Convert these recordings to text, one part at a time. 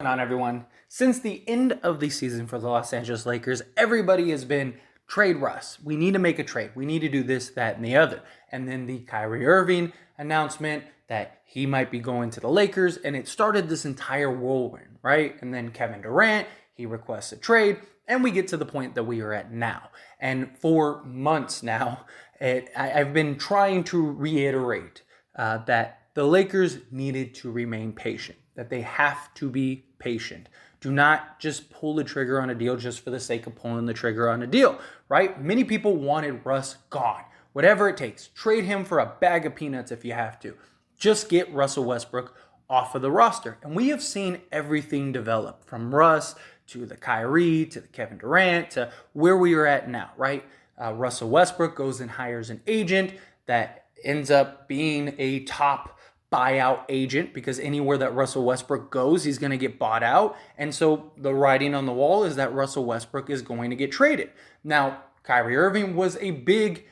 On, everyone? Since the end of the season for the Los Angeles Lakers, everybody has been trade Russ. We need to make a trade. We need to do this, that, and the other. And then the Kyrie Irving announcement that he might be going to the Lakers, and it started this entire whirlwind, right? And then Kevin Durant, he requests a trade, and we get to the point that we are at now. And for months now, I've been trying to reiterate that the Lakers needed to remain patient, that they have to be patient. Do not just pull the trigger on a deal just for the sake of pulling the trigger on a deal, right? Many people wanted Russ gone. Whatever it takes. Trade him for a bag of peanuts if you have to. Just get Russell Westbrook off of the roster. And we have seen everything develop from Russ to the Kyrie to the Kevin Durant to where we are at now, right? Russell Westbrook goes and hires an agent that ends up being a top buyout agent because anywhere that Russell Westbrook goes, he's going to get bought out. And so the writing on the wall is that Russell Westbrook is going to get traded. Now, Kyrie Irving was a big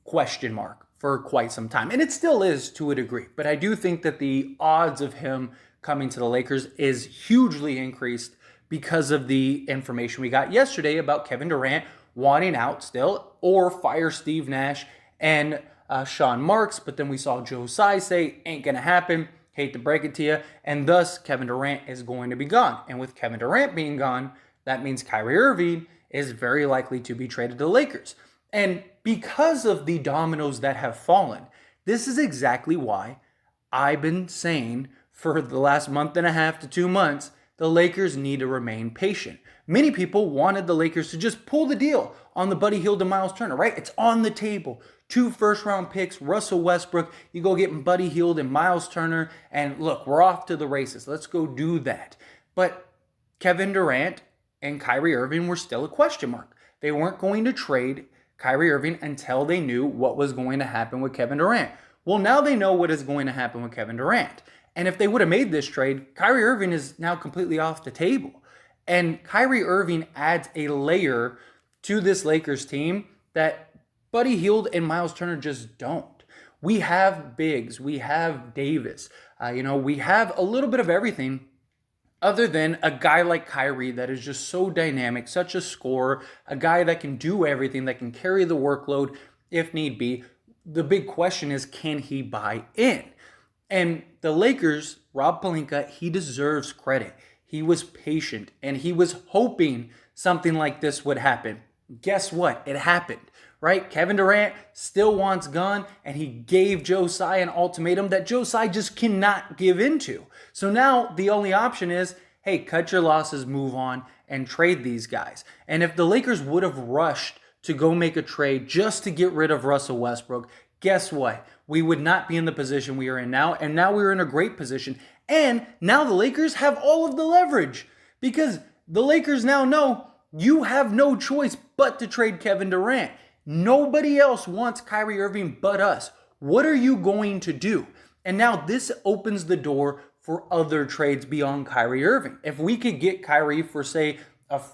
question mark for quite some time, and it still is to a degree. But I do think that the odds of him coming to the Lakers is hugely increased because of the information we got yesterday about Kevin Durant wanting out still or fire Steve Nash and Sean Marks, but then we saw Joe Tsai say, ain't going to happen, hate to break it to you, and thus Kevin Durant is going to be gone. And with Kevin Durant being gone, that means Kyrie Irving is very likely to be traded to the Lakers. And because of the dominoes that have fallen, this is exactly why I've been saying for the last month and a half to 2 months, the Lakers need to remain patient. Many people wanted the Lakers to just pull the deal on the Buddy Hield and Miles Turner, right? It's on the table. 2 first-round picks, Russell Westbrook, you go get Buddy Hield and Miles Turner, and look, we're off to the races. Let's go do that. But Kevin Durant and Kyrie Irving were still a question mark. They weren't going to trade Kyrie Irving until they knew what was going to happen with Kevin Durant. Well, now they know what is going to happen with Kevin Durant. And if they would have made this trade, Kyrie Irving is now completely off the table. And Kyrie Irving adds a layer to this Lakers team that Buddy Hield and Miles Turner just don't. We have bigs. We have Davis. We have a little bit of everything other than a guy like Kyrie that is just so dynamic, such a scorer, a guy that can do everything, that can carry the workload if need be. The big question is, can he buy in? And the Lakers, Rob Pelinka, he deserves credit. He was patient, and he was hoping something like this would happen. Guess what? It happened, right? Kevin Durant still wants gone, and he gave Joe Tsai an ultimatum that Joe Tsai just cannot give into. So now the only option is, hey, cut your losses, move on, and trade these guys. And if the Lakers would have rushed to go make a trade just to get rid of Russell Westbrook, guess what? We would not be in the position we are in now, and now we're in a great position. And now the Lakers have all of the leverage because the Lakers now know you have no choice but to trade Kevin Durant. Nobody else wants Kyrie Irving but us. What are you going to do? And now this opens the door for other trades beyond Kyrie Irving. If we could get Kyrie for, say,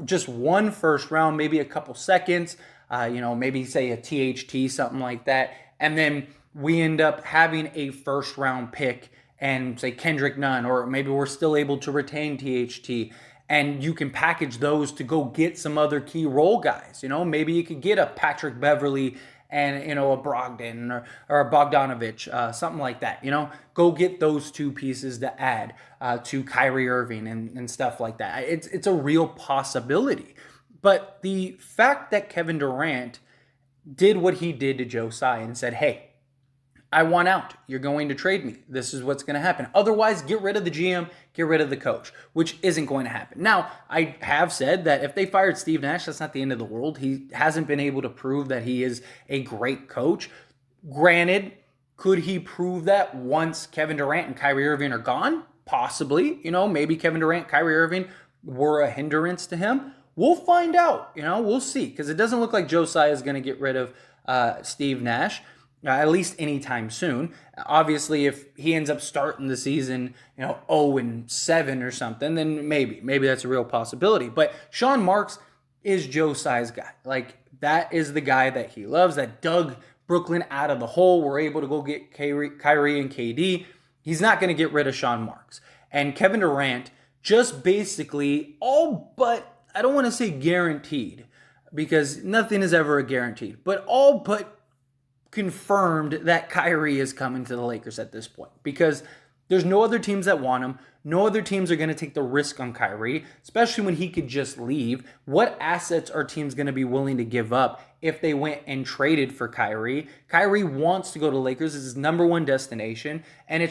just 1 first round, maybe a couple seconds, maybe say a THT, something like that, and then we end up having a first round pick and say Kendrick Nunn, or maybe we're still able to retain THT, and you can package those to go get some other key role guys. Maybe you could get a Patrick Beverly and, a Brogdon or a Bogdanovich, something like that. Go get those 2 pieces to add to Kyrie Irving and stuff like that. It's a real possibility. But the fact that Kevin Durant did what he did to Joe Tsai and said, hey, I want out. You're going to trade me. This is what's going to happen. Otherwise, get rid of the GM, get rid of the coach, which isn't going to happen. Now, I have said that if they fired Steve Nash, that's not the end of the world. He hasn't been able to prove that he is a great coach. Granted, could he prove that once Kevin Durant and Kyrie Irving are gone? Possibly. Maybe Kevin Durant, Kyrie Irving were a hindrance to him. We'll find out. We'll see, because it doesn't look like Joe Tsai is going to get rid of Steve Nash. At least anytime soon. Obviously, if he ends up starting the season, 0-7 or something, then maybe that's a real possibility. But Sean Marks is Joe Tsai's guy. Like, that is the guy that he loves, that dug Brooklyn out of the hole. We're able to go get Kyrie and KD. He's not going to get rid of Sean Marks. And Kevin Durant just basically all but, I don't want to say guaranteed, because nothing is ever a guaranteed, but all but confirmed that Kyrie is coming to the Lakers at this point, because there's no other teams that want him. No other teams are going to take the risk on Kyrie, especially when he could just leave. What assets are teams going to be willing to give up if they went and traded for Kyrie? Kyrie wants to go to Lakers. It's his number one destination. And I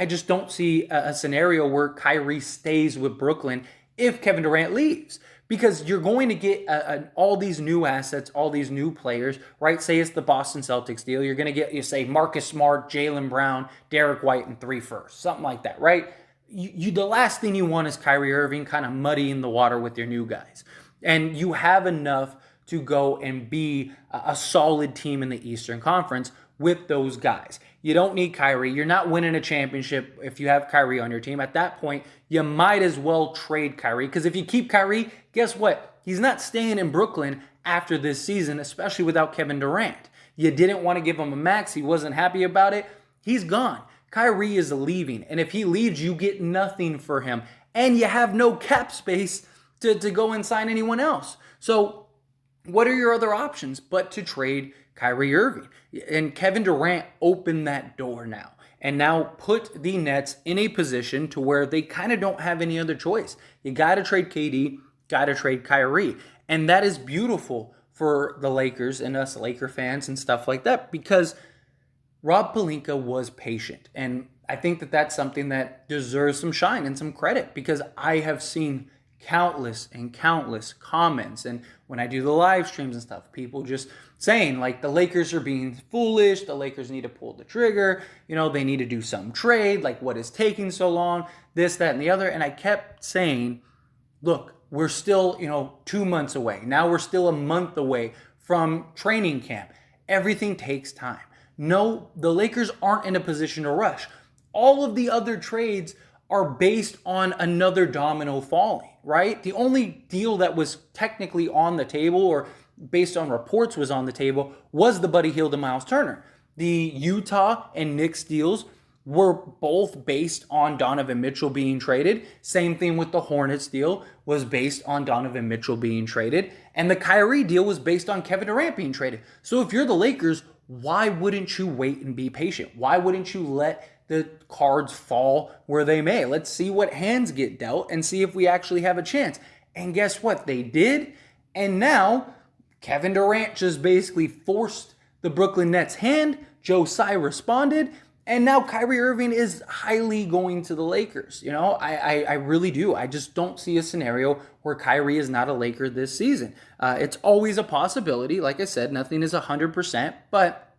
just don't see a scenario where Kyrie stays with Brooklyn if Kevin Durant leaves. Because you're going to get all these new assets, all these new players, right? Say it's the Boston Celtics deal. You're going to get, say, Marcus Smart, Jaylen Brown, Derek White, and 3 firsts, something like that, right? The last thing you want is Kyrie Irving kind of muddying the water with your new guys. And you have enough to go and be a solid team in the Eastern Conference with those guys. You don't need Kyrie. You're not winning a championship if you have Kyrie on your team. At that point, you might as well trade Kyrie, because if you keep Kyrie, guess what? He's not staying in Brooklyn after this season, especially without Kevin Durant. You didn't want to give him a max. He wasn't happy about it. He's gone. Kyrie is leaving. And if he leaves, you get nothing for him. And you have no cap space to go and sign anyone else. So what are your other options but to trade Kyrie Irving? And Kevin Durant opened that door now, and now put the Nets in a position to where they kind of don't have any other choice. You got to trade KD, got to trade Kyrie. And that is beautiful for the Lakers and us Laker fans and stuff like that, because Rob Pelinka was patient. And I think that that's something that deserves some shine and some credit, because I have seen countless and countless comments, and when I do the live streams and stuff, people just saying like the Lakers are being foolish, the Lakers need to pull the trigger, they need to do some trade, like what is taking so long, this, that, and the other. And I kept saying, look, we're still 2 months away. Now we're still a month away from training camp. Everything takes time. No, the Lakers aren't in a position to rush. All of the other trades are based on another domino falling, right? The only deal that was technically on the table, or based on reports was on the table, was the Buddy Hield and Miles Turner. The Utah and Knicks deals were both based on Donovan Mitchell being traded. Same thing with the Hornets deal, was based on Donovan Mitchell being traded. And the Kyrie deal was based on Kevin Durant being traded. So if you're the Lakers, why wouldn't you wait and be patient? Why wouldn't you let the cards fall where they may? Let's see what hands get dealt and see if we actually have a chance. And guess what? They did. And now Kevin Durant just basically forced the Brooklyn Nets' hand. Joe Tsai responded. And now Kyrie Irving is highly going to the Lakers. I really do. I just don't see a scenario where Kyrie is not a Laker this season. It's always a possibility. Like I said, nothing is 100%, but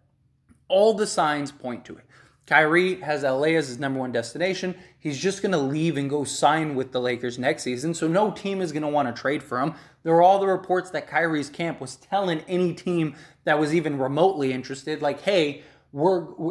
all the signs point to it. Kyrie has LA as his number one destination. He's just going to leave and go sign with the Lakers next season, so no team is going to want to trade for him. There are all the reports that Kyrie's camp was telling any team that was even remotely interested, like, hey,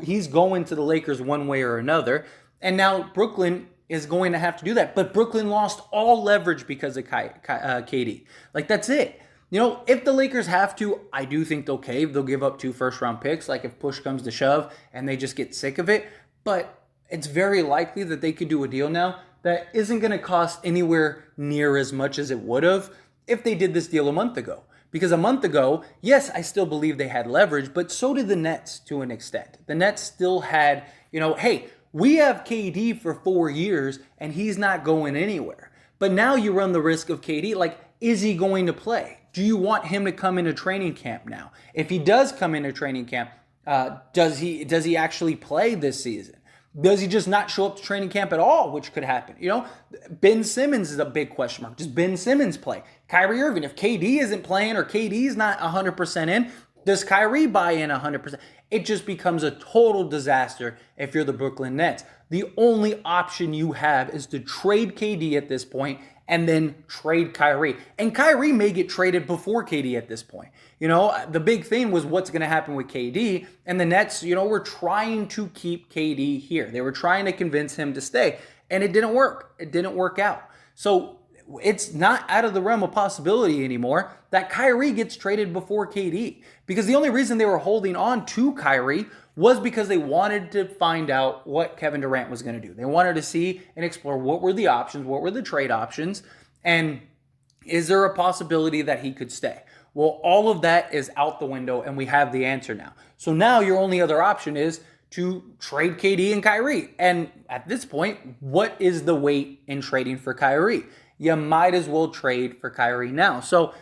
he's going to the Lakers one way or another. And now Brooklyn is going to have to do that. But Brooklyn lost all leverage because of KD. Like, that's it. If the Lakers have to, I do think they'll cave. They'll give up 2 first-round picks, like if push comes to shove and they just get sick of it. But it's very likely that they could do a deal now that isn't going to cost anywhere near as much as it would have if they did this deal a month ago. Because a month ago, yes, I still believe they had leverage, but so did the Nets to an extent. The Nets still had, hey, we have KD for 4 years and he's not going anywhere. But now you run the risk of KD, like, is he going to play? Do you want him to come into training camp now? If he does come into training camp, does he actually play this season? Does he just not show up to training camp at all, which could happen? Ben Simmons is a big question mark. Does Ben Simmons play? Kyrie Irving, if KD isn't playing or KD's not 100% in, does Kyrie buy in 100%? It just becomes a total disaster if you're the Brooklyn Nets. The only option you have is to trade KD at this point and then trade Kyrie. And Kyrie may get traded before KD at this point. The big thing was what's going to happen with KD. And the Nets, were trying to keep KD here. They were trying to convince him to stay. And it didn't work. It didn't work out. So it's not out of the realm of possibility anymore that Kyrie gets traded before KD. Because the only reason they were holding on to Kyrie was because they wanted to find out what Kevin Durant was going to do. They wanted to see and explore what were the options, what were the trade options, and is there a possibility that he could stay? Well, all of that is out the window, and we have the answer now. So now your only other option is to trade KD and Kyrie. And at this point, what is the weight in trading for Kyrie? You might as well trade for Kyrie now. So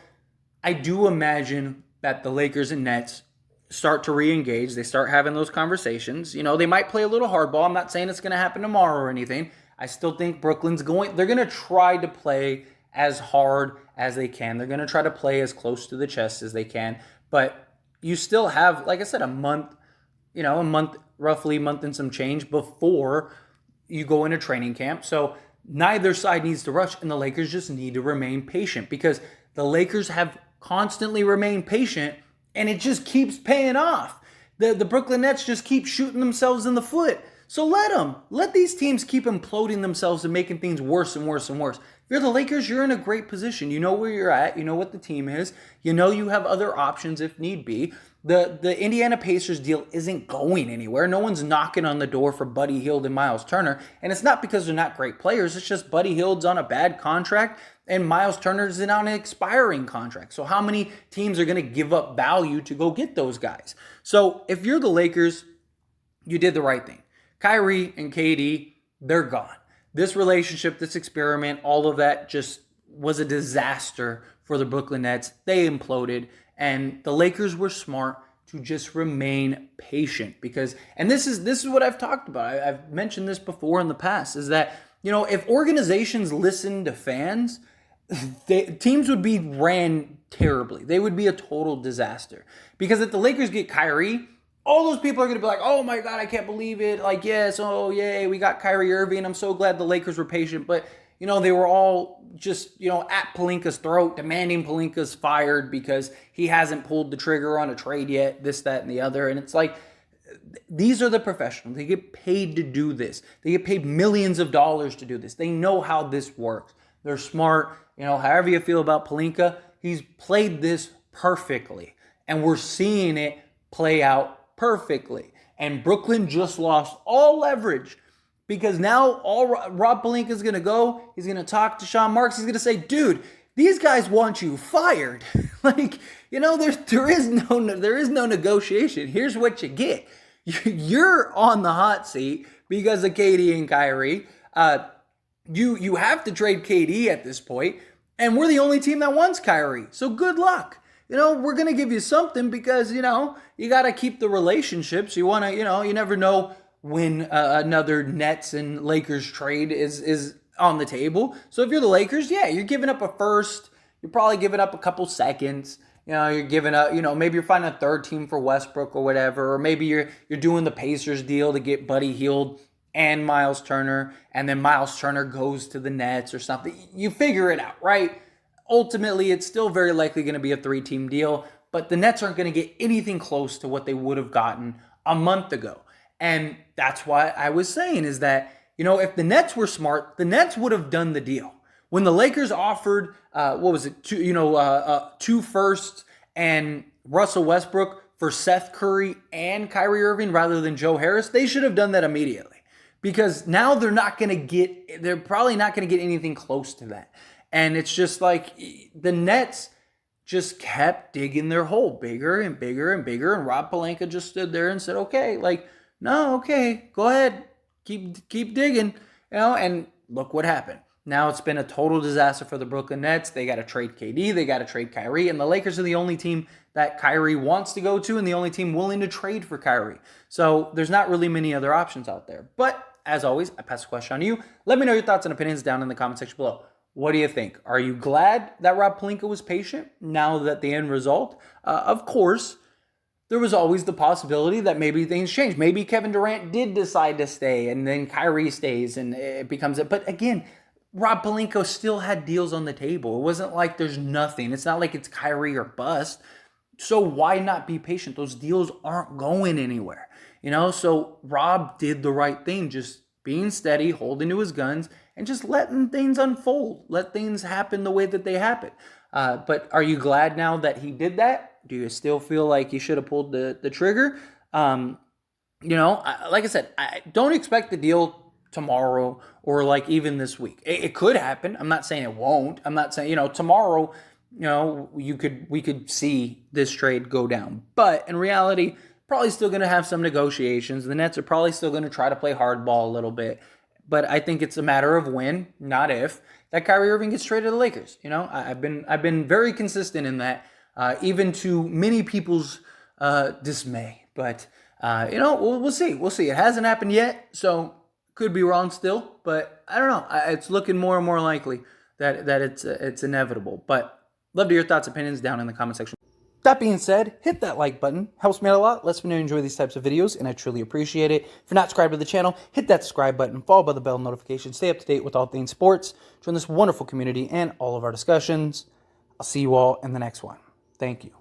I do imagine that the Lakers and Nets start to re-engage. They start having those conversations. You know, they might play a little hardball. I'm not saying it's going to happen tomorrow or anything. I still think they're going to try to play as hard as they can. They're going to try to play as close to the chest as they can. But you still have, like I said, roughly a month and some change before you go into training camp. So neither side needs to rush, and the Lakers just need to remain patient, because the Lakers have constantly remained patient, and it just keeps paying off. The Brooklyn Nets just keep shooting themselves in the foot. So let these teams keep imploding themselves and making things worse and worse and worse. If you're the Lakers, you're in a great position. You know where you're at. You know what the team is. You know you have other options if need be. The Indiana Pacers deal isn't going anywhere. No one's knocking on the door for Buddy Hield and Miles Turner. And it's not because they're not great players. It's just Buddy Hield's on a bad contract and Miles Turner's on an expiring contract. So how many teams are going to give up value to go get those guys? So if you're the Lakers, you did the right thing. Kyrie and KD, they're gone. This relationship, this experiment, all of that just was a disaster for the Brooklyn Nets. They imploded, and the Lakers were smart to just remain patient, because, and this is what I've talked about. I've mentioned this before in the past, is that, you know, if organizations listen to fans, teams would be ran terribly. They would be a total disaster, because if the Lakers get Kyrie, all those people are going to be like, oh my God, I can't believe it. Like, yes, oh yay, we got Kyrie Irving. I'm so glad the Lakers were patient. But, you know, they were all just, you know, at Pelinka's throat, demanding Pelinka's fired because he hasn't pulled the trigger on a trade yet, this, that, and the other. And it's like, these are the professionals. They get paid to do this. They get paid millions of dollars to do this. They know how this works. They're smart. You know, however you feel about Pelinka, he's played this perfectly. And we're seeing it play out perfectly. And Brooklyn just lost all leverage, because now all Rob Pelinka is going to go. He's going to talk to Sean Marks. He's going to say, dude, these guys want you fired. Like, you know, there is no negotiation. Here's what you get. You're on the hot seat because of KD and Kyrie. You have to trade KD at this point, and we're the only team that wants Kyrie. So good luck. You know, we're going to give you something because, you know, you got to keep the relationships. You want to, you know, you never know when another Nets and Lakers trade is on the table. So if you're the Lakers, yeah, you're giving up a first. You're probably giving up a couple seconds. You know, you're giving up, you know, maybe you're finding a third team for Westbrook or whatever. Or maybe you're doing the Pacers deal to get Buddy Hield and Miles Turner. And then Miles Turner goes to the Nets or something. You figure it out, right? Ultimately, it's still very likely going to be a 3-team deal, but the Nets aren't going to get anything close to what they would have gotten a month ago. And that's why I was saying is that, you know, if the Nets were smart, the Nets would have done the deal. When the Lakers offered, two firsts and Russell Westbrook for Seth Curry and Kyrie Irving rather than Joe Harris, they should have done that immediately, because now they're probably not going to get anything close to that. And it's just like the Nets just kept digging their hole bigger and bigger and bigger. And Rob Pelinka just stood there and said, okay, go ahead. Keep digging, you know, and look what happened. Now it's been a total disaster for the Brooklyn Nets. They got to trade KD. They got to trade Kyrie. And the Lakers are the only team that Kyrie wants to go to and the only team willing to trade for Kyrie. So there's not really many other options out there. But as always, I pass the question on to you. Let me know your thoughts and opinions down in the comment section below. What do you think? Are you glad that Rob Pelinka was patient now that the end result? Of course, there was always the possibility that maybe things change. Maybe Kevin Durant did decide to stay and then Kyrie stays and it becomes it. But again, Rob Pelinka still had deals on the table. It wasn't like there's nothing. It's not like it's Kyrie or bust. So why not be patient? Those deals aren't going anywhere. You know, so Rob did the right thing, just being steady, holding to his guns, and just letting things unfold, let things happen the way that they happen. But are you glad now that he did that? Do you still feel like he should have pulled the trigger? Like I said, I don't expect the deal tomorrow or like even this week. It could happen. I'm not saying it won't. I'm not saying, tomorrow, we could see this trade go down. But in reality, probably still going to have some negotiations. The Nets are probably still going to try to play hardball a little bit. But I think it's a matter of when, not if, that Kyrie Irving gets traded to the Lakers. I've been very consistent in that, even to many people's dismay. But we'll see. We'll see. It hasn't happened yet, so could be wrong still. But I don't know. It's looking more and more likely that it's inevitable. But love to hear your thoughts, opinions down in the comment section. That being said, hit that like button. Helps me out a lot. Lets me know you enjoy these types of videos, and I truly appreciate it. If you're not subscribed to the channel, hit that subscribe button, followed by the bell notification. Stay up to date with all things sports. Join this wonderful community and all of our discussions. I'll see you all in the next one. Thank you.